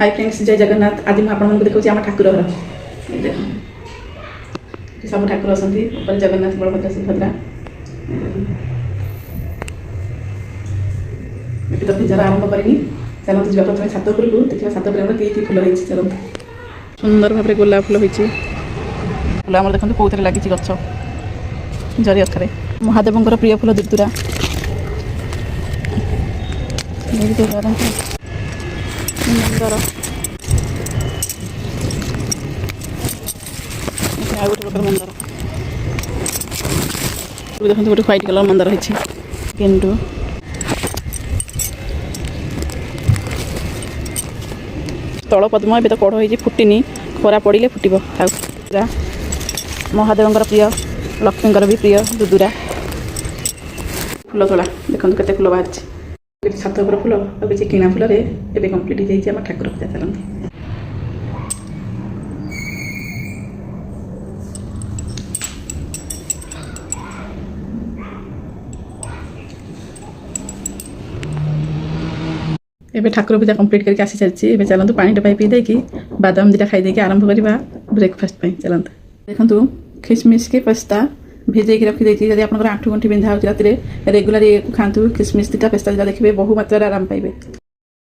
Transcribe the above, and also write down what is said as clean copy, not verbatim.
Hi friends, जय जगन्नाथ। आज मुझे आपको देखा आम ठाकुर घर सब ठाकुर आसती जगन्नाथ बलभद्र सुभद्रा। ये तो पूजार आरंभ करनी चलते जा प्रथम छात उपरकू देखिए छात उपर कि फुल होती चलते सुंदर भाव में गोलाप फुल होती फुल आम देखते कौन लगी गच जरी अथारे महादेव प्रिय फुल दुर्दुरा मंदार आ गोटे प्रकार मंदार देखते गोटे व्हाइट कलर मंदार होती गेंडु तल पद्म ए तो कड़ हो फुटिनी खरा पड़े फुटब महादेव प्रिय लक्ष्मी भी प्रिय दुदुरा फुल तोला देखते केते फुल बाहर छात उपर फुल और किसी किणा फुल एवं कम्प्लीट हो जाए ठाकुर पूजा चलती। एबे ठाकुर पूजा कंप्लीट करके आसी चलती। एबे चलतु पानी टपाई पी देकी बादाम दिटा खाई देकी आरंभ करवा ब्रेकफास्ट चलतु। देखु खिसमिस के पेस्ता भिजे रखी देखिए जब आप आंठू गंठी बिंधा हो राति रेगुलर ये खातु खिसमिस दिटा पेस्ता दिटा देखिए बहु मात्रा आराम पाइबे।